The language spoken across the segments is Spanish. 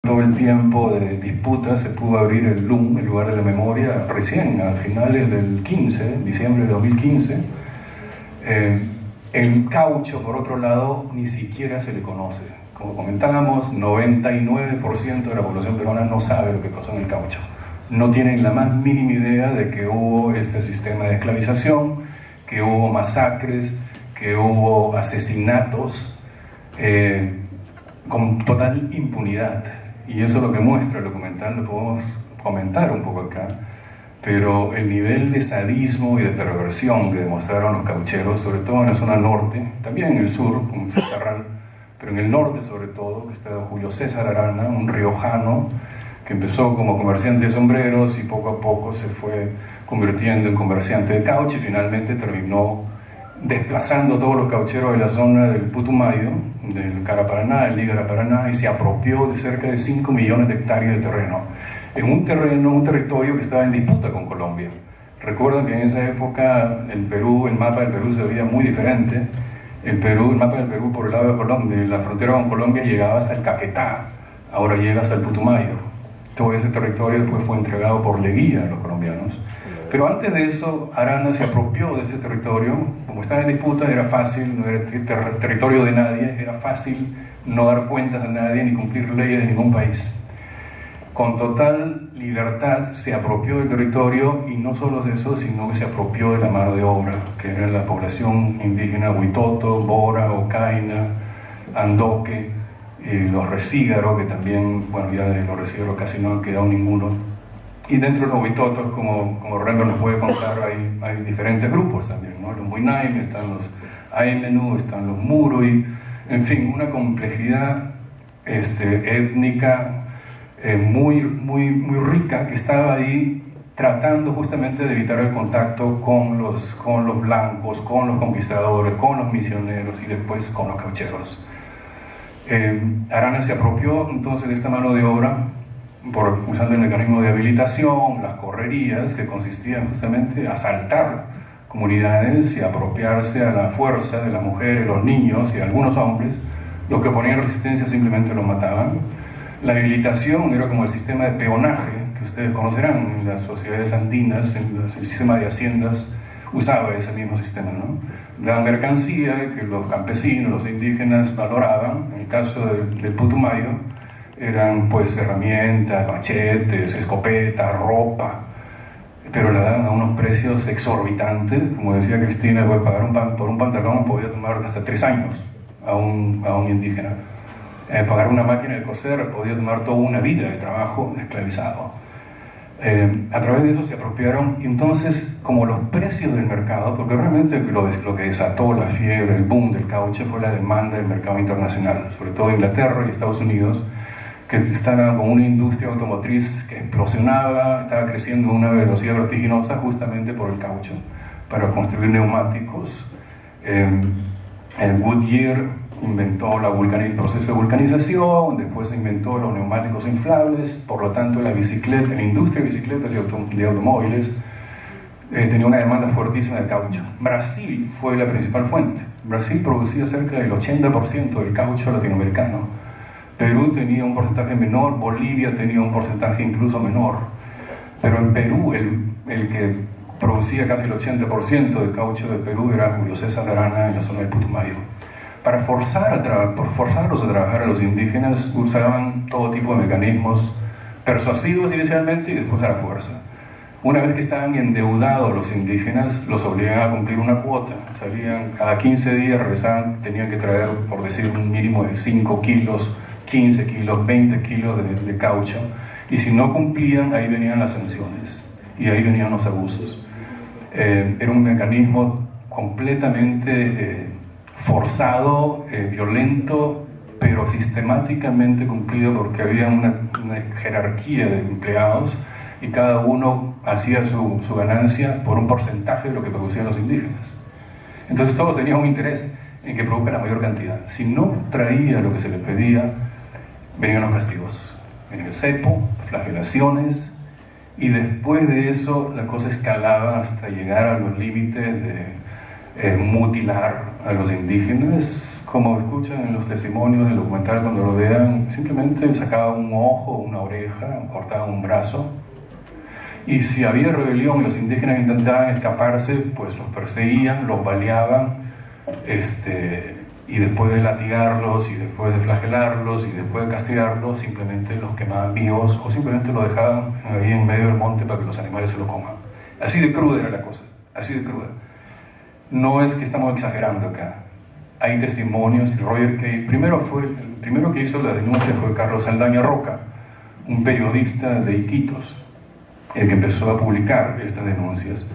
todo el tiempo de disputa se pudo abrir el LUM, el lugar de la memoria, recién a finales del 15, diciembre de 2015. El caucho, por otro lado, ni siquiera se le conoce. Como comentábamos, 99% de la población peruana no sabe lo que pasó en el caucho. No tienen la más mínima idea de que hubo este sistema de esclavización, que hubo masacres, que hubo asesinatos con total impunidad. Y eso es lo que muestra el documental, lo podemos comentar un poco acá. Pero el nivel de sadismo y de perversión que demostraron los caucheros, sobre todo en la zona norte, también en el sur, como Fitzcarral, pero en el norte sobre todo, que está Julio César Arana, un riojano que empezó como comerciante de sombreros y poco a poco se fue convirtiendo en comerciante de caucho y finalmente terminó desplazando a todos los caucheros de la zona del Putumayo, del Caraparaná, del Lígara Paraná, y se apropió de cerca de 5 millones de hectáreas de terreno, en un territorio que estaba en disputa con Colombia. Recuerden que en esa época el mapa del Perú se veía muy diferente. El mapa del Perú por el lado de Colombia, de la frontera con Colombia, llegaba hasta el Caquetá, ahora llega hasta el Putumayo. Todo ese territorio después fue entregado por Leguía a los colombianos. Pero antes de eso, Arana se apropió de ese territorio. Como estaba en disputa, era fácil, no era territorio de nadie, era fácil no dar cuentas a nadie ni cumplir leyes de ningún país. Con total libertad se apropió del territorio, y no solo de eso, sino que se apropió de la mano de obra, que era la población indígena Huitoto, Bora, Ocaina, Andoque, los Resígaro, que también, bueno, ya de los Resígaro casi no ha quedado ninguno. Y dentro de los Huitotos, como Rengo nos puede contar, hay diferentes grupos también, ¿no? Los Muinaim, están los Aymenu, están los Murui, en fin, una complejidad étnica muy rica, que estaba ahí tratando justamente de evitar el contacto con los blancos, con los conquistadores, con los misioneros y después con los caucheros. Arana se apropió entonces de esta mano de obra usando el mecanismo de habilitación, las correrías, que consistían justamente en asaltar comunidades y apropiarse a la fuerza de las mujeres, los niños y algunos hombres. Los que ponían resistencia simplemente los mataban. La habilitación era como el sistema de peonaje que ustedes conocerán en las sociedades andinas, el sistema de haciendas usaba ese mismo sistema, ¿no? Daban mercancía que los campesinos, los indígenas valoraban. En el caso del Putumayo eran pues herramientas, machetes, escopetas, ropa, pero la daban a unos precios exorbitantes. Como decía Cristina, pues, pagar por un pantalón podía tomar hasta 3 años a un indígena. Pagar una máquina de coser podía tomar toda una vida de trabajo esclavizado. A través de eso se apropiaron, y entonces, como los precios del mercado, porque realmente lo que desató la fiebre, el boom del caucho, fue la demanda del mercado internacional, sobre todo Inglaterra y Estados Unidos, que estaban con una industria automotriz que explosionaba, estaba creciendo a una velocidad vertiginosa justamente por el caucho, para construir neumáticos. Goodyear inventó el proceso de vulcanización, después se inventó los neumáticos inflables, por lo tanto la industria de bicicletas y de automóviles tenía una demanda fuertísima de caucho. Brasil fue la principal fuente. Brasil producía cerca del 80% del caucho latinoamericano. Perú tenía un porcentaje menor, Bolivia tenía un porcentaje incluso menor, pero en Perú el que producía casi el 80% del caucho de Perú era Julio César Arana en la zona del Putumayo. Para forzarlos a trabajar a los indígenas usaban todo tipo de mecanismos persuasivos inicialmente y después a la fuerza. Una vez que estaban endeudados los indígenas, los obligaban a cumplir una cuota. Salían cada 15 días, regresaban, tenían que traer, por decir, un mínimo de 5 kilos, 15 kilos, 20 kilos de caucho, y si no cumplían, ahí venían las sanciones y ahí venían los abusos. Era un mecanismo completamente forzado, violento, pero sistemáticamente cumplido, porque había una jerarquía de empleados y cada uno hacía su ganancia por un porcentaje de lo que producían los indígenas. Entonces todos tenían un interés en que produzca la mayor cantidad. Si no traía lo que se le pedía, venían los castigos, venía el cepo, flagelaciones, y después de eso la cosa escalaba hasta llegar a los límites de mutilar a los indígenas como escuchan en los testimonios del documental cuando lo vean, simplemente sacaban un ojo, una oreja, cortaban un brazo. Y si había rebelión y los indígenas intentaban escaparse, pues los perseguían, los baleaban, y después de latigarlos, y después de flagelarlos, y después de castigarlos, simplemente los quemaban vivos, o simplemente lo dejaban ahí en medio del monte para que los animales se lo coman. Así de cruda era la cosa, así de cruda. No es que estamos exagerando acá. Hay testimonios, y Roger Case, el primero que hizo la denuncia fue Carlos Saldaña Roca, un periodista de Iquitos, el que empezó a publicar estas denuncias.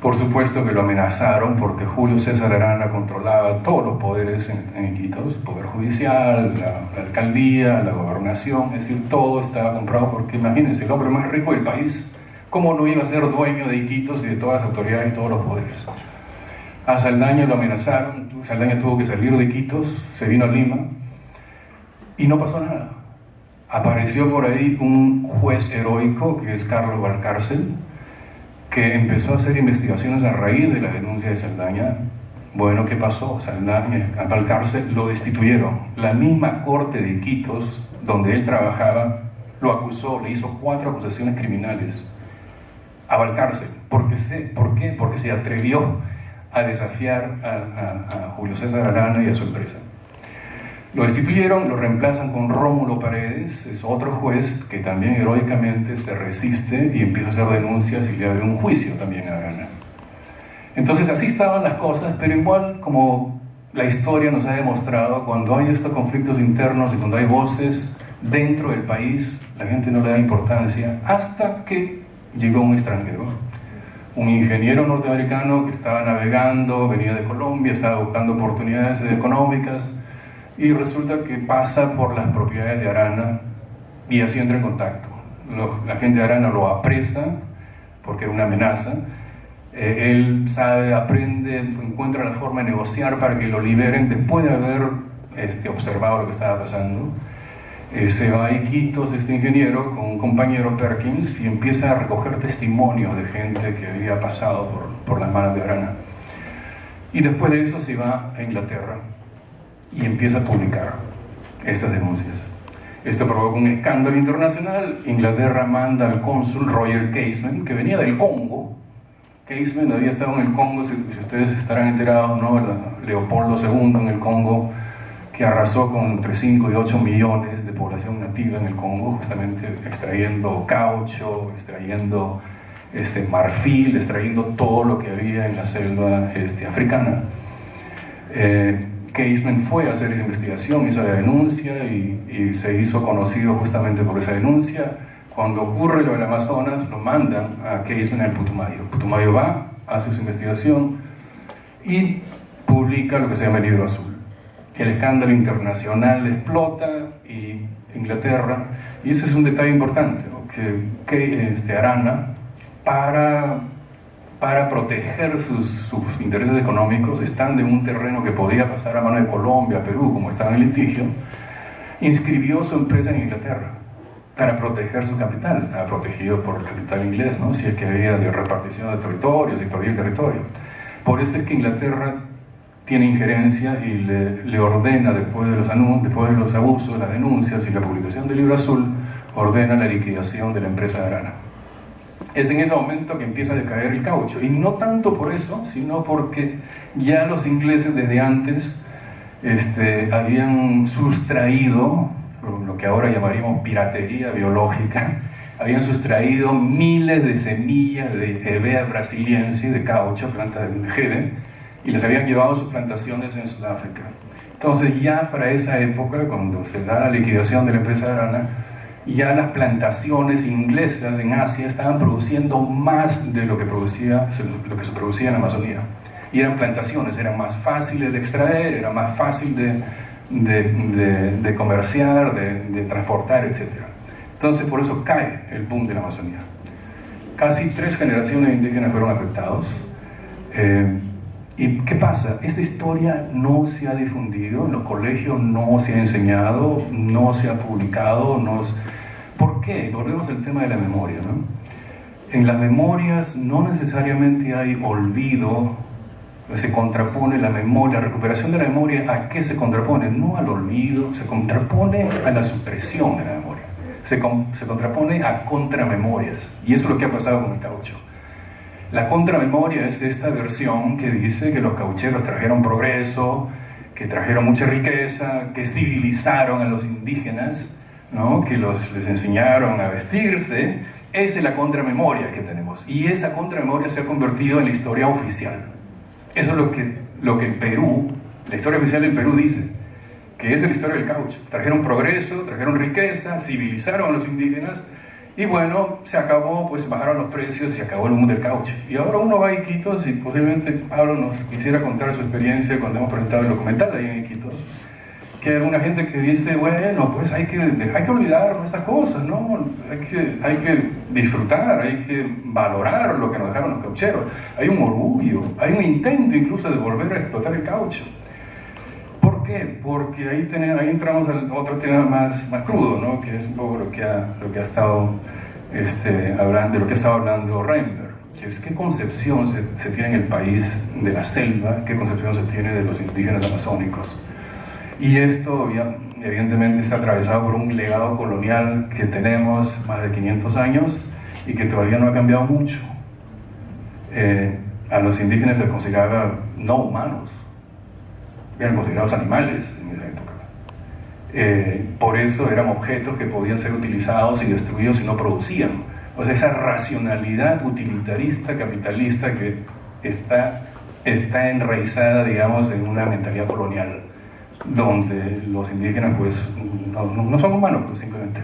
Por supuesto que lo amenazaron porque Julio César Arana controlaba todos los poderes en Iquitos, poder judicial, la alcaldía, la gobernación, es decir, todo estaba comprado porque imagínense, el hombre más rico del país, ¿cómo no iba a ser dueño de Iquitos y de todas las autoridades y todos los poderes? A Saldaña lo amenazaron, Saldaña tuvo que salir de Iquitos, se vino a Lima y no pasó nada. Apareció por ahí un juez heroico que es Carlos Valcárcel, que empezó a hacer investigaciones a raíz de la denuncia de Saldaña. Bueno, ¿qué pasó? Saldaña, a Valcárcel lo destituyeron. La misma corte de Iquitos, donde él trabajaba, lo acusó, le hizo 4 acusaciones criminales a Valcárcel. ¿Por qué? Porque se atrevió a desafiar a Julio César Arana y a su empresa. Lo destituyeron, lo reemplazan con Rómulo Paredes, es otro juez que también heroicamente se resiste y empieza a hacer denuncias y le abre un juicio también a Arana. Entonces así estaban las cosas, pero igual como la historia nos ha demostrado, cuando hay estos conflictos internos y cuando hay voces dentro del país, la gente no le da importancia hasta que llegó un extranjero. Un ingeniero norteamericano que estaba navegando, venía de Colombia, estaba buscando oportunidades económicas y resulta que pasa por las propiedades de Arana y así entra en contacto. La gente de Arana lo apresa porque era una amenaza. Él sabe, aprende, encuentra la forma de negociar para que lo liberen después de haber observado lo que estaba pasando. Se va a Iquitos este ingeniero con un compañero Perkins y empieza a recoger testimonios de gente que había pasado por las manos de Arana. Y después de eso se va a Inglaterra y empieza a publicar estas denuncias. Esto provoca un escándalo internacional. Inglaterra manda al cónsul Roger Casement, que venía del Congo. Casement había estado en el Congo, si ustedes estarán enterados, ¿no? Leopoldo II en el Congo, que arrasó con entre 5 y 8 millones de población nativa en el Congo, justamente extrayendo caucho, extrayendo marfil, extrayendo todo lo que había en la selva africana. Casement fue a hacer esa investigación, hizo la denuncia y se hizo conocido justamente por esa denuncia. Cuando ocurre lo del Amazonas, lo mandan a Casement al Putumayo. Putumayo va, hace su investigación y publica lo que se llama el Libro Azul. El escándalo internacional explota y Inglaterra, y ese es un detalle importante, ¿no? que Arana, para proteger sus intereses económicos, estando en un terreno que podía pasar a mano de Colombia, Perú, como estaba en litigio, inscribió su empresa en Inglaterra para proteger su capital. Estaba protegido por el capital inglés, ¿no? Si es que había de repartición de territorios, si perdía el territorio. Por eso es que Inglaterra tiene injerencia y le ordena, después de los abusos, las denuncias y la publicación del Libro Azul, ordena la liquidación de la empresa de Arana. Es en ese momento que empieza a decaer el caucho, y no tanto por eso, sino porque ya los ingleses desde antes habían sustraído lo que ahora llamaríamos piratería biológica, habían sustraído miles de semillas de Hevea brasiliensis, de caucho, planta de jede, y les habían llevado a sus plantaciones en Sudáfrica. Entonces ya para esa época, cuando se da la liquidación de la empresa de Arana, ya las plantaciones inglesas en Asia estaban produciendo más de lo que se producía en la Amazonía. Y eran plantaciones, eran más fáciles de extraer, era más fácil de comerciar, de transportar, etc. Entonces por eso cae el boom de la Amazonía. Casi 3 generaciones indígenas fueron afectados. ¿Y qué pasa? Esta historia no se ha difundido, en los colegios no se ha enseñado, no se ha publicado. ¿Por qué? Volvemos al tema de la memoria, ¿no? En las memorias no necesariamente hay olvido Se contrapone la memoria, la recuperación de la memoria. ¿A qué se contrapone? No al olvido, se contrapone a la supresión de la memoria. Se contrapone a contramemorias. Y eso es lo que ha pasado con el caucho. La contramemoria es esta versión que dice que los caucheros trajeron progreso, que trajeron mucha riqueza, que civilizaron a los indígenas, ¿no? Que les enseñaron a vestirse. Esa es la contramemoria que tenemos. Y esa contramemoria se ha convertido en la historia oficial. Eso es lo que el Perú, la historia oficial del Perú dice, que es la historia del caucho. Trajeron progreso, trajeron riqueza, civilizaron a los indígenas, y bueno, se acabó, pues bajaron los precios y se acabó el boom del caucho. Y ahora uno va a Iquitos, y posiblemente Pablo nos quisiera contar su experiencia cuando hemos presentado el documental ahí en Iquitos, que hay alguna gente que dice, bueno, pues hay que olvidar estas cosas, ¿no? Hay que disfrutar, hay que valorar lo que nos dejaron los caucheros. Hay un orgullo, hay un intento incluso de volver a explotar el caucho. ¿Por qué? Porque ahí entramos al otro tema más crudo, ¿no? Que es un poco lo que ha estado hablando Reinberg, que es qué concepción se tiene en el país de la selva, qué concepción se tiene de los indígenas amazónicos. Y esto evidentemente está atravesado por un legado colonial que tenemos más de 500 años y que todavía no ha cambiado mucho. A los indígenas se les consideraba no humanos, eran considerados animales en esa época. Por eso eran objetos que podían ser utilizados y destruidos si no producían. O sea, esa racionalidad utilitarista, capitalista que está enraizada, digamos, en una mentalidad colonial, donde los indígenas pues no son humanos, pues, simplemente.